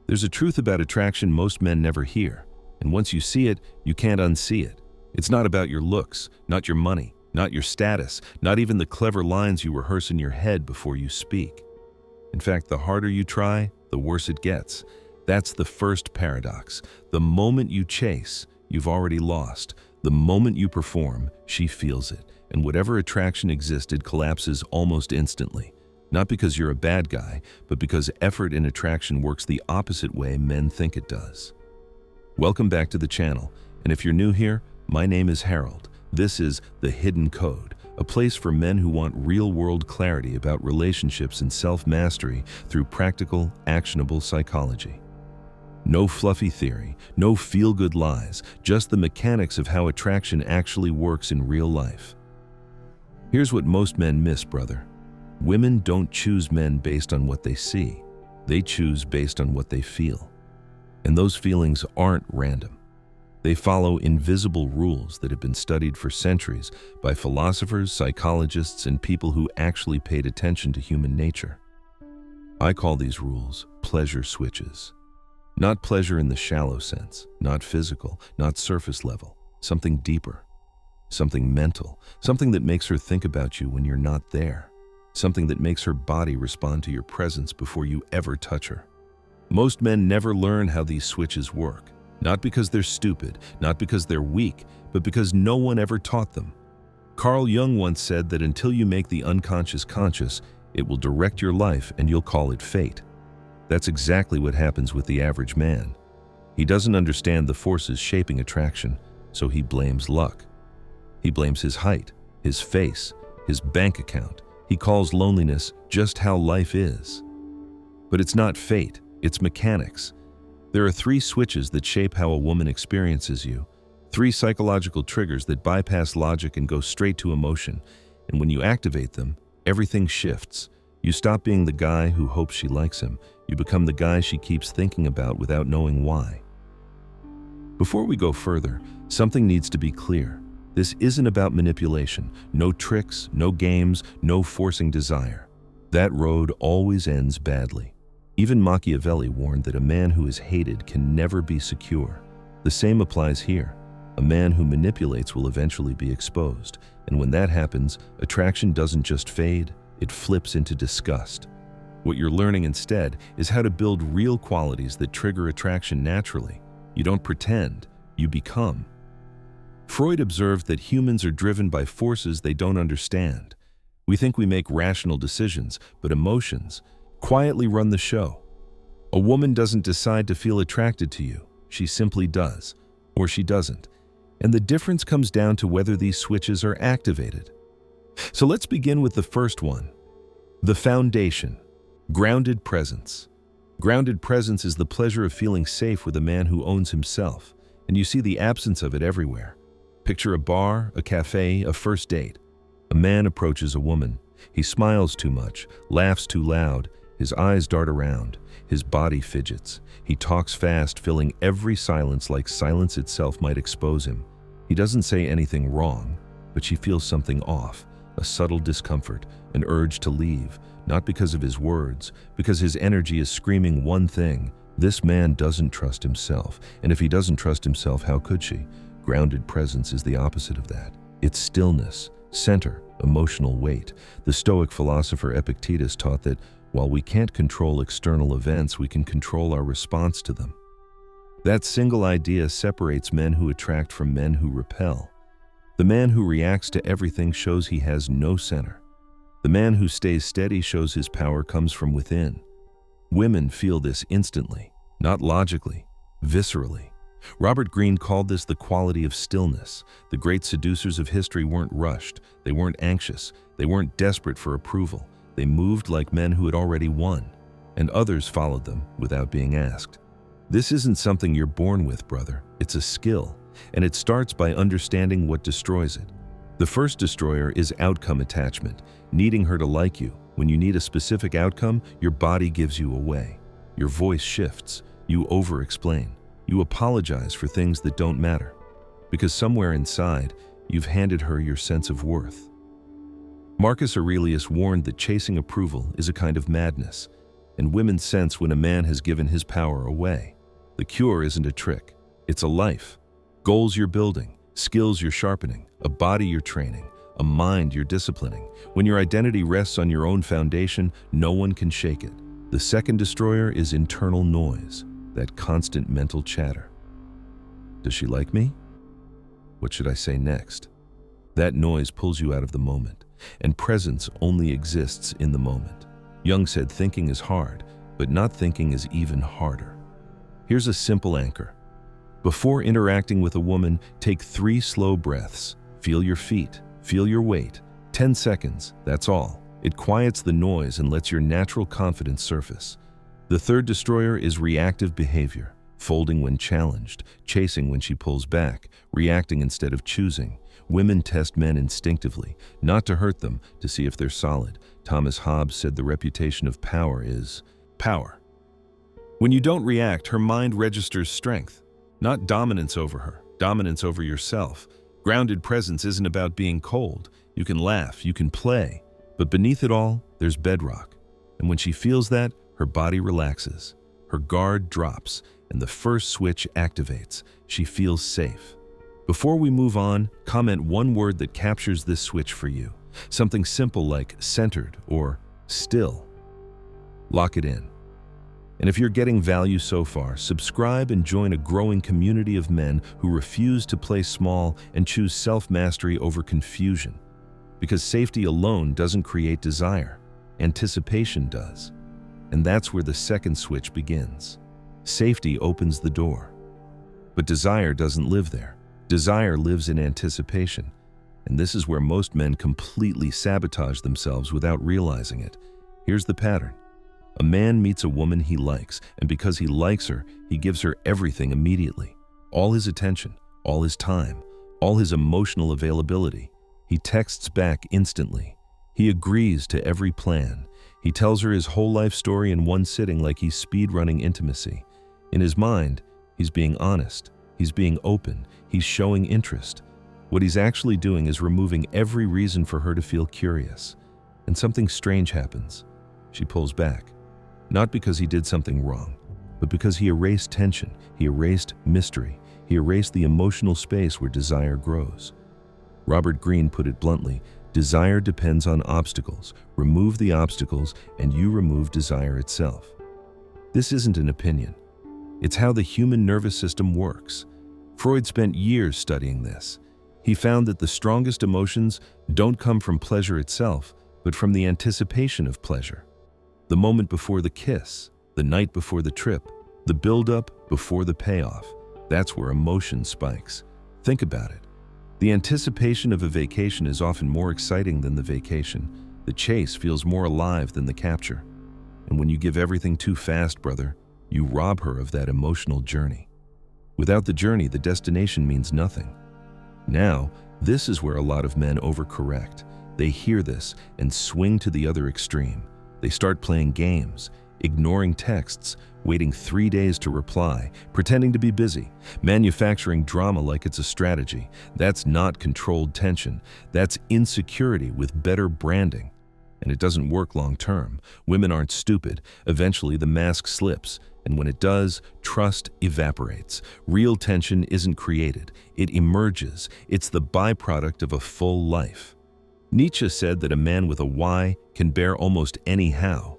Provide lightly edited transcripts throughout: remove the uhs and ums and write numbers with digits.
There's a truth about attraction most men never hear, and once you see it, you can't unsee it. It's not about your looks, not your money, not your status, not even the clever lines you rehearse in your head before you speak. In fact, the harder you try, the worse it gets. That's the first paradox. The moment you chase, you've already lost. The moment you perform, she feels it, and whatever attraction existed collapses almost instantly. Not because you're a bad guy, but because effort in attraction works the opposite way men think it does. Welcome back to the channel, and if you're new here, my name is Harold. This is The Hidden Code, a place for men who want real-world clarity about relationships and self-mastery through practical, actionable psychology. No fluffy theory, no feel-good lies, just the mechanics of how attraction actually works in real life. Here's what most men miss, brother. Women don't choose men based on what they see. They choose based on what they feel. And those feelings aren't random. They follow invisible rules that have been studied for centuries by philosophers, psychologists, and people who actually paid attention to human nature. I call these rules pleasure switches. Not pleasure in the shallow sense, not physical, not surface level, something deeper, something mental, something that makes her think about you when you're not there, something that makes her body respond to your presence before you ever touch her. Most men never learn how these switches work, not because they're stupid, not because they're weak, but because no one ever taught them. Carl Jung once said that until you make the unconscious conscious, it will direct your life and you'll call it fate. That's exactly what happens with the average man. He doesn't understand the forces shaping attraction, so he blames luck. He blames his height, his face, his bank account. He calls loneliness just how life is. But it's not fate, it's mechanics. There are 3 switches that shape how a woman experiences you, 3 psychological triggers that bypass logic and go straight to emotion. And when you activate them, everything shifts. You stop being the guy who hopes she likes him. You become the guy she keeps thinking about without knowing why. Before we go further, something needs to be clear. This isn't about manipulation. No tricks, no games, no forcing desire. That road always ends badly. Even Machiavelli warned that a man who is hated can never be secure. The same applies here. A man who manipulates will eventually be exposed. And when that happens, attraction doesn't just fade, it flips into disgust. What you're learning instead is how to build real qualities that trigger attraction naturally. You don't pretend, you become. Freud observed that humans are driven by forces they don't understand. We think we make rational decisions, but emotions quietly run the show. A woman doesn't decide to feel attracted to you. She simply does, or she doesn't. And the difference comes down to whether these switches are activated. So let's begin with the first one. The foundation. Grounded presence. Grounded presence is the pleasure of feeling safe with a man who owns himself, and you see the absence of it everywhere. Picture a bar, a cafe, a first date. A man approaches a woman. He smiles too much, laughs too loud, his eyes dart around, his body fidgets. He talks fast, filling every silence like silence itself might expose him. He doesn't say anything wrong, but she feels something off, a subtle discomfort, an urge to leave, not because of his words, because his energy is screaming one thing: this man doesn't trust himself, and if he doesn't trust himself, how could she? Grounded presence is the opposite of that. It's stillness, center, emotional weight. The Stoic philosopher Epictetus taught that while we can't control external events, we can control our response to them. That single idea separates men who attract from men who repel. The man who reacts to everything shows he has no center. The man who stays steady shows his power comes from within. Women feel this instantly, not logically, viscerally. Robert Greene called this the quality of stillness. The great seducers of history weren't rushed, they weren't anxious, they weren't desperate for approval. They moved like men who had already won, and others followed them without being asked. This isn't something you're born with, brother. It's a skill, and it starts by understanding what destroys it. The first destroyer is outcome attachment, needing her to like you. When you need a specific outcome, your body gives you away. Your voice shifts, you over-explain. You apologize for things that don't matter, because somewhere inside, you've handed her your sense of worth. Marcus Aurelius warned that chasing approval is a kind of madness. and women sense when a man has given his power away. The cure isn't a trick, it's a life. Goals you're building, skills you're sharpening, a body you're training, a mind you're disciplining. When your identity rests on your own foundation, no one can shake it. The second destroyer is internal noise, that constant mental chatter. Does she like me? What should I say next? That noise pulls you out of the moment, and presence only exists in the moment. Jung said thinking is hard, but not thinking is even harder. Here's a simple anchor. Before interacting with a woman, take 3 slow breaths. Feel your feet, feel your weight. 10 seconds, that's all. It quiets the noise and lets your natural confidence surface. The third destroyer is reactive behavior, folding when challenged, chasing when she pulls back, reacting instead of choosing. Women test men instinctively, not to hurt them, to see if they're solid. Thomas Hobbes said the reputation of power is power. When you don't react, her mind registers strength, not dominance over her, dominance over yourself. Grounded presence isn't about being cold. You can laugh, you can play, but beneath it all, there's bedrock. And when she feels that, her body relaxes, her guard drops, and the first switch activates. She feels safe. Before we move on, comment one word that captures this switch for you. Something simple like centered or still. Lock it in. And if you're getting value so far, subscribe and join a growing community of men who refuse to play small and choose self-mastery over confusion. Because safety alone doesn't create desire, anticipation does. And that's where the second switch begins. Safety opens the door. But desire doesn't live there. Desire lives in anticipation. And this is where most men completely sabotage themselves without realizing it. Here's the pattern. A man meets a woman he likes, and because he likes her, he gives her everything immediately. All his attention, all his time, all his emotional availability. He texts back instantly. He agrees to every plan. He tells her his whole life story in one sitting like he's speed-running intimacy. In his mind, he's being honest. He's being open. He's showing interest. What he's actually doing is removing every reason for her to feel curious. And something strange happens. She pulls back. Not because he did something wrong, but because he erased tension, he erased mystery, he erased the emotional space where desire grows. Robert Greene put it bluntly, desire depends on obstacles. Remove the obstacles and you remove desire itself. This isn't an opinion. It's how the human nervous system works. Freud spent years studying this. He found that the strongest emotions don't come from pleasure itself, but from the anticipation of pleasure. The moment before the kiss, the night before the trip, the build-up before the payoff. That's where emotion spikes. Think about it. The anticipation of a vacation is often more exciting than the vacation. The chase feels more alive than the capture. And when you give everything too fast, brother, you rob her of that emotional journey. Without the journey, the destination means nothing. Now, this is where a lot of men overcorrect. They hear this and swing to the other extreme. They start playing games, ignoring texts, waiting 3 days to reply, pretending to be busy, manufacturing drama like it's a strategy. That's not controlled tension. That's insecurity with better branding. And it doesn't work long term. Women aren't stupid. Eventually the mask slips, and when it does, trust evaporates. Real tension isn't created. It emerges. It's the byproduct of a full life. Nietzsche said that a man with a why can bear almost any how.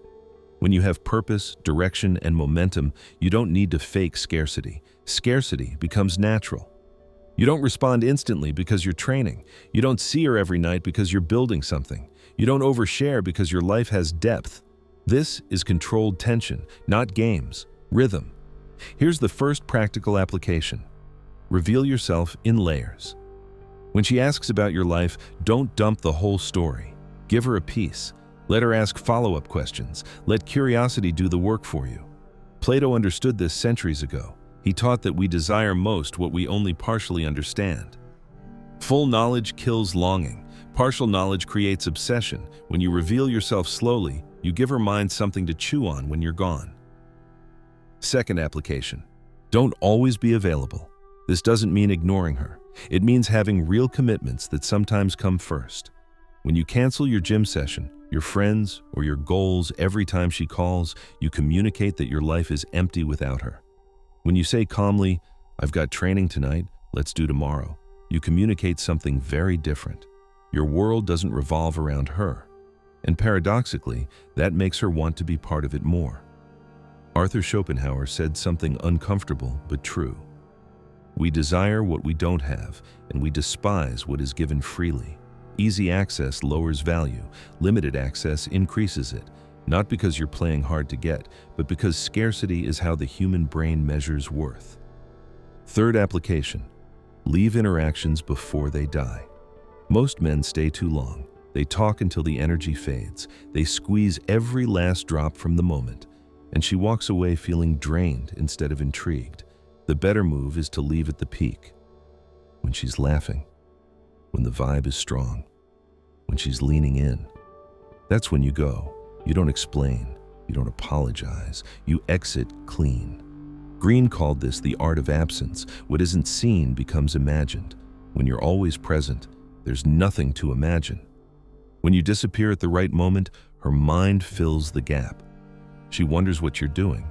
When you have purpose, direction, and momentum, you don't need to fake scarcity. Scarcity becomes natural. You don't respond instantly because you're training. You don't see her every night because you're building something. You don't overshare because your life has depth. This is controlled tension, not games, rhythm. Here's the first practical application. Reveal yourself in layers. When she asks about your life, don't dump the whole story. Give her a piece. Let her ask follow-up questions. Let curiosity do the work for you. Plato understood this centuries ago. He taught that we desire most what we only partially understand. Full knowledge kills longing. Partial knowledge creates obsession. When you reveal yourself slowly, you give her mind something to chew on when you're gone. Second application. Don't always be available. This doesn't mean ignoring her. It means having real commitments that sometimes come first. When you cancel your gym session, your friends, or your goals. Every time she calls, you communicate that your life is empty without her. When you say calmly, "I've got training tonight, let's do tomorrow," you communicate something very different. Your world doesn't revolve around her. And paradoxically, that makes her want to be part of it more. Arthur Schopenhauer said something uncomfortable but true. We desire what we don't have, and we despise what is given freely. Easy access lowers value. Limited access increases it, not because you're playing hard to get, but because scarcity is how the human brain measures worth. Third application: leave interactions before they die. Most men stay too long. They talk until the energy fades. They squeeze every last drop from the moment, and she walks away feeling drained instead of intrigued. The better move is to leave at the peak, when she's laughing, when the vibe is strong, when she's leaning in. That's when you go. You don't explain. You don't apologize. You exit clean. Green called this the art of absence. What isn't seen becomes imagined. When you're always present, there's nothing to imagine. When you disappear at the right moment, her mind fills the gap. She wonders what you're doing,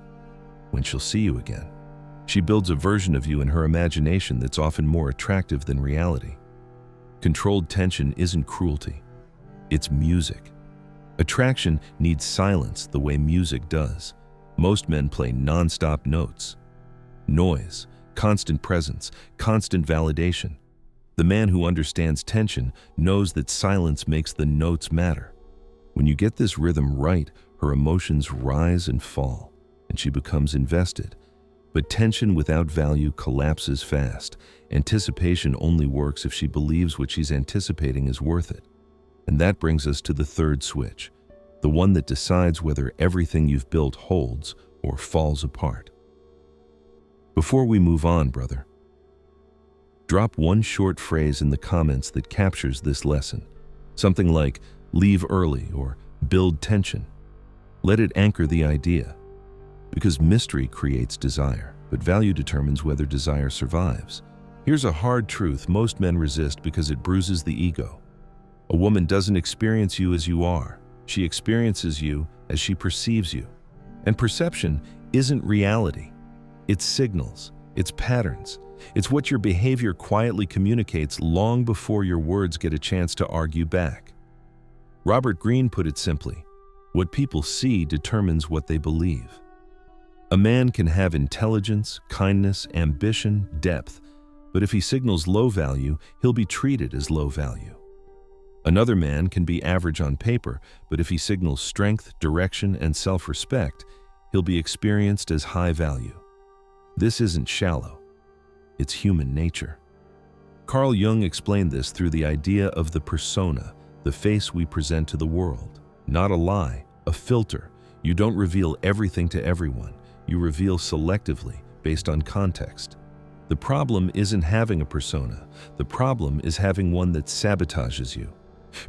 when she'll see you again. She builds a version of you in her imagination that's often more attractive than reality. Controlled tension isn't cruelty. It's music. Attraction needs silence the way music does. Most men play non-stop notes. Noise, constant presence, constant validation. The man who understands tension knows that silence makes the notes matter. When you get this rhythm right, her emotions rise and fall, and she becomes invested. But tension without value collapses fast. Anticipation only works if she believes what she's anticipating is worth it. And that brings us to the third switch, the one that decides whether everything you've built holds or falls apart. Before we move on, brother, drop one short phrase in the comments that captures this lesson. Something like, leave early, or build tension. Let it anchor the idea. Because mystery creates desire, but value determines whether desire survives. Here's a hard truth most men resist because it bruises the ego. A woman doesn't experience you as you are. She experiences you as she perceives you. And perception isn't reality. It's signals, it's patterns. It's what your behavior quietly communicates long before your words get a chance to argue back. Robert Greene put it simply, what people see determines what they believe. A man can have intelligence, kindness, ambition, depth, but if he signals low value, he'll be treated as low value. Another man can be average on paper, but if he signals strength, direction, and self-respect, he'll be experienced as high value. This isn't shallow. It's human nature. Carl Jung explained this through the idea of the persona, the face we present to the world. Not a lie, a filter. You don't reveal everything to everyone. You reveal selectively, based on context. The problem isn't having a persona. The problem is having one that sabotages you.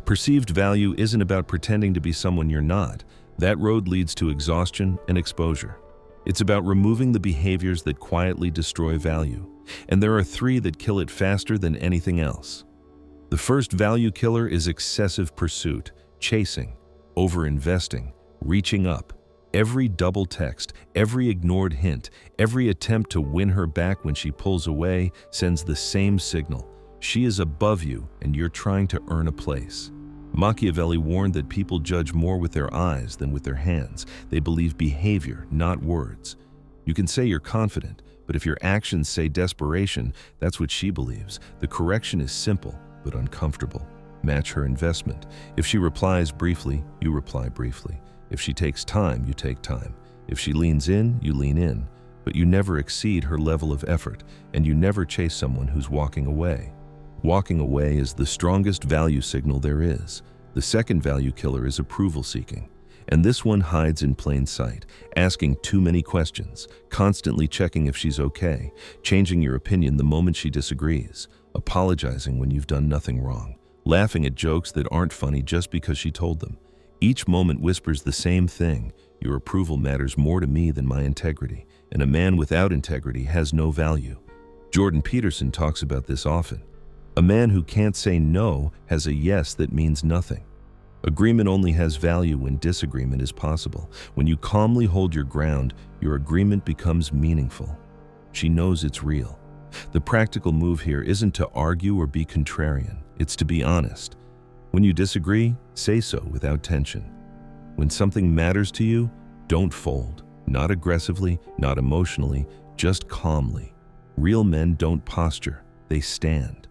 Perceived value isn't about pretending to be someone you're not. That road leads to exhaustion and exposure. It's about removing the behaviors that quietly destroy value. And there are three that kill it faster than anything else. The first value killer is excessive pursuit, chasing, over-investing, reaching up. Every double text, every ignored hint, every attempt to win her back when she pulls away sends the same signal. She is above you and you're trying to earn a place. Machiavelli warned that people judge more with their eyes than with their hands. They believe behavior, not words. You can say you're confident, but if your actions say desperation, that's what she believes. The correction is simple, but uncomfortable. Match her investment. If she replies briefly, you reply briefly. If she takes time, you take time. If she leans in, you lean in. But you never exceed her level of effort, and you never chase someone who's walking away. Walking away is the strongest value signal there is. The second value killer is approval seeking. And this one hides in plain sight, asking too many questions, constantly checking if she's okay, changing your opinion the moment she disagrees, apologizing when you've done nothing wrong, laughing at jokes that aren't funny just because she told them. Each moment whispers the same thing: your approval matters more to me than my integrity, and a man without integrity has no value. Jordan Peterson talks about this often. A man who can't say no has a yes that means nothing. Agreement only has value when disagreement is possible. When you calmly hold your ground, your agreement becomes meaningful. She knows it's real. The practical move here isn't to argue or be contrarian, it's to be honest. When you disagree, say so without tension. When something matters to you, don't fold. Not aggressively, not emotionally, just calmly. Real men don't posture, they stand.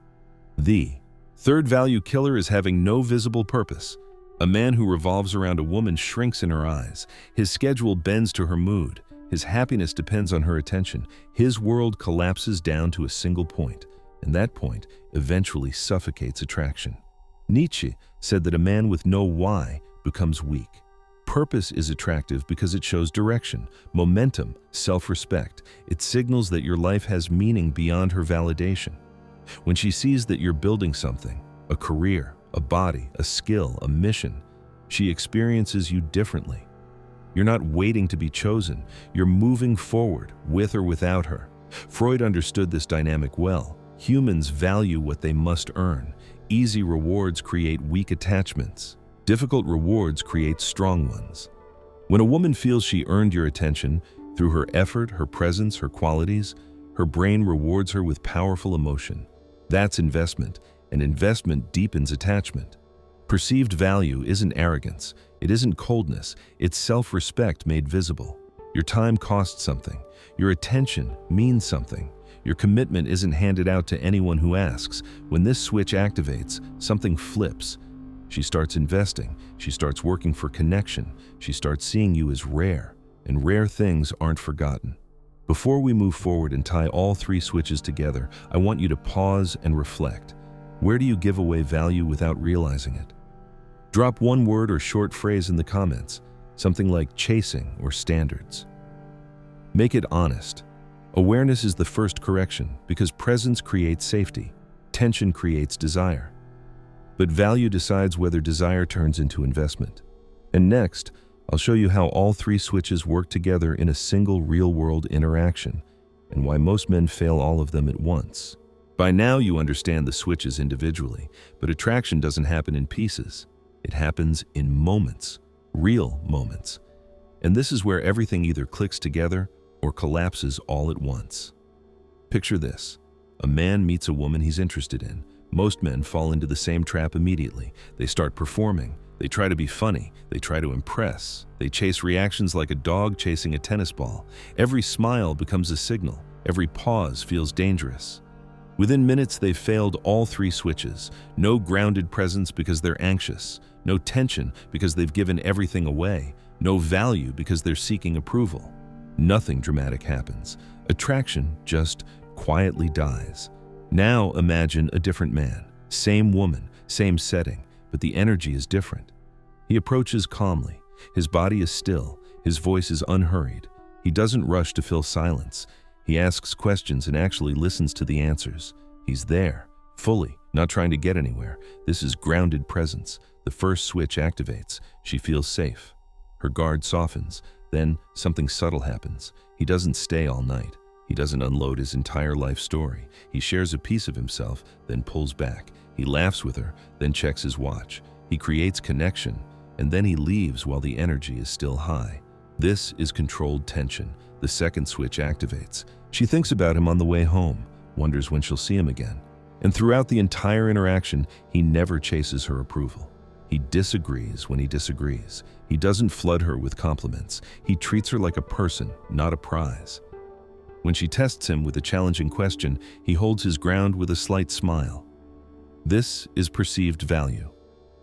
The third value killer is having no visible purpose. A man who revolves around a woman shrinks in her eyes. His schedule bends to her mood. His happiness depends on her attention. His world collapses down to a single point, and that point eventually suffocates attraction. Nietzsche said that a man with no why becomes weak. Purpose is attractive because it shows direction, momentum, self-respect. It signals that your life has meaning beyond her validation. When she sees that you're building something, a career, a body, a skill, a mission, she experiences you differently. You're not waiting to be chosen, you're moving forward, with or without her. Freud understood this dynamic well. Humans value what they must earn. Easy rewards create weak attachments. Difficult rewards create strong ones. When a woman feels she earned your attention through her effort, her presence, her qualities, her brain rewards her with powerful emotion. That's investment, and investment deepens attachment. Perceived value isn't arrogance, it isn't coldness, it's self-respect made visible. Your time costs something. Your attention means something. Your commitment isn't handed out to anyone who asks. When this switch activates, something flips. She starts investing. She starts working for connection. She starts seeing you as rare, and rare things aren't forgotten. Before we move forward and tie all three switches together, I want you to pause and reflect. Where do you give away value without realizing it? Drop one word or short phrase in the comments, something like chasing or standards. Make it honest. Awareness is the first correction because presence creates safety, tension creates desire. But value decides whether desire turns into investment. And next, I'll show you how all three switches work together in a single real-world interaction and why most men fail all of them at once. By now you understand the switches individually, but attraction doesn't happen in pieces. It happens in moments, real moments. And this is where everything either clicks together or collapses all at once. Picture this. A man meets a woman he's interested in. Most men fall into the same trap immediately. They start performing. They try to be funny. They try to impress. They chase reactions like a dog chasing a tennis ball. Every smile becomes a signal. Every pause feels dangerous. Within minutes, they've failed all three switches. No grounded presence because they're anxious. No tension because they've given everything away. No value because they're seeking approval. Nothing dramatic happens. Attraction just quietly dies. Now imagine a different man. Same woman, same setting, but the energy is different. He approaches calmly. His body is still. His voice is unhurried. He doesn't rush to fill silence. He asks questions and actually listens to the answers. He's there, fully, not trying to get anywhere. This is grounded presence. The first switch activates. She feels safe. Her guard softens. Then something subtle happens. He doesn't stay all night. He doesn't unload his entire life story. He shares a piece of himself, then pulls back. He laughs with her, then checks his watch. He creates connection, and then he leaves while the energy is still high. This is controlled tension. The second switch activates. She thinks about him on the way home, wonders when she'll see him again. And throughout the entire interaction, he never chases her approval. He disagrees when he disagrees. He doesn't flood her with compliments. He treats her like a person, not a prize. When she tests him with a challenging question, he holds his ground with a slight smile. This is perceived value.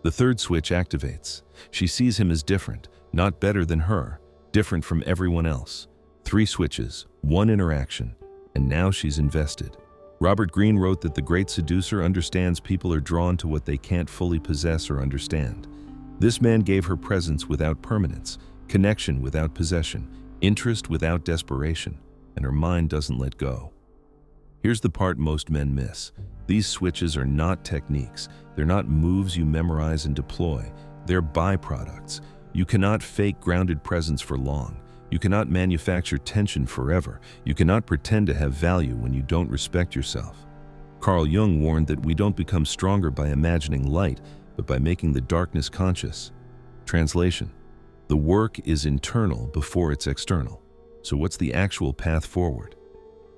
The third switch activates. She sees him as different, not better than her, different from everyone else. 3 switches, 1 interaction, and now she's invested. Robert Greene wrote that the great seducer understands people are drawn to what they can't fully possess or understand. This man gave her presence without permanence, connection without possession, interest without desperation, and her mind doesn't let go. Here's the part most men miss. These switches are not techniques. They're not moves you memorize and deploy. They're byproducts. You cannot fake grounded presence for long. You cannot manufacture tension forever. You cannot pretend to have value when you don't respect yourself. Carl Jung warned that we don't become stronger by imagining light, but by making the darkness conscious. Translation: the work is internal before it's external. So what's the actual path forward?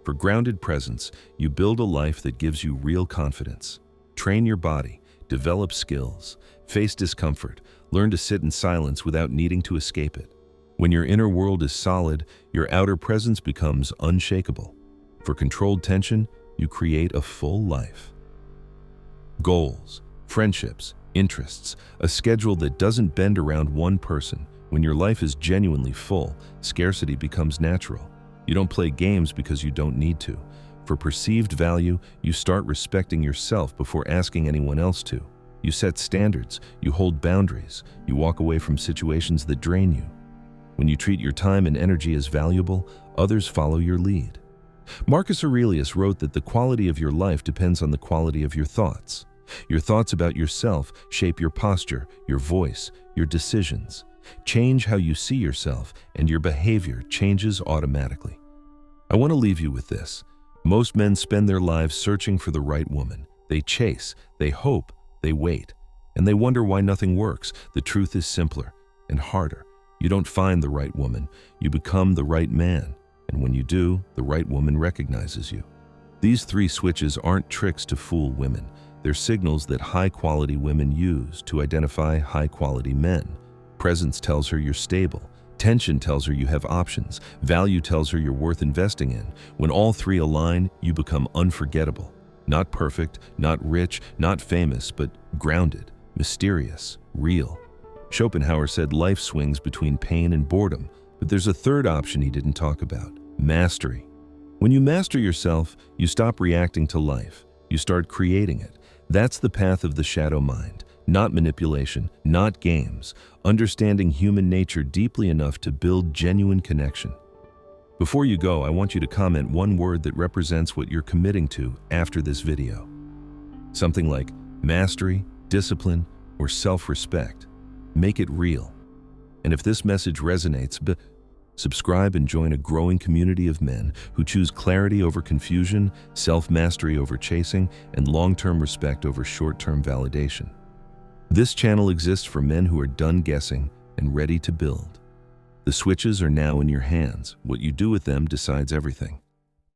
For grounded presence, you build a life that gives you real confidence. Train your body, develop skills, face discomfort, learn to sit in silence without needing to escape it. When your inner world is solid, your outer presence becomes unshakable. For controlled tension, you create a full life. Goals, friendships, interests, a schedule that doesn't bend around one person. When your life is genuinely full, scarcity becomes natural. You don't play games because you don't need to. For perceived value, you start respecting yourself before asking anyone else to. You set standards, you hold boundaries, you walk away from situations that drain you. When you treat your time and energy as valuable, others follow your lead. Marcus Aurelius wrote that the quality of your life depends on the quality of your thoughts. Your thoughts about yourself shape your posture, your voice, your decisions. Change how you see yourself, and your behavior changes automatically. I want to leave you with this. Most men spend their lives searching for the right woman. They chase, they hope, they wait, and they wonder why nothing works. The truth is simpler and harder. You don't find the right woman, you become the right man. And when you do, the right woman recognizes you. These 3 switches aren't tricks to fool women. They're signals that high-quality women use to identify high-quality men. Presence tells her you're stable. Tension tells her you have options. Value tells her you're worth investing in. When all 3 align, you become unforgettable. Not perfect, not rich, not famous, but grounded, mysterious, real. Schopenhauer said life swings between pain and boredom, but there's a third option he didn't talk about: mastery. When you master yourself, you stop reacting to life. You start creating it. That's the path of the shadow mind. Not manipulation, not games. Understanding human nature deeply enough to build genuine connection. Before you go, I want you to comment one word that represents what you're committing to after this video. Something like mastery, discipline, or self-respect. Make it real. And if this message resonates, subscribe and join a growing community of men who choose clarity over confusion, self-mastery over chasing, and long-term respect over short-term validation. This channel exists for men who are done guessing and ready to build. The switches are now in your hands. What you do with them decides everything.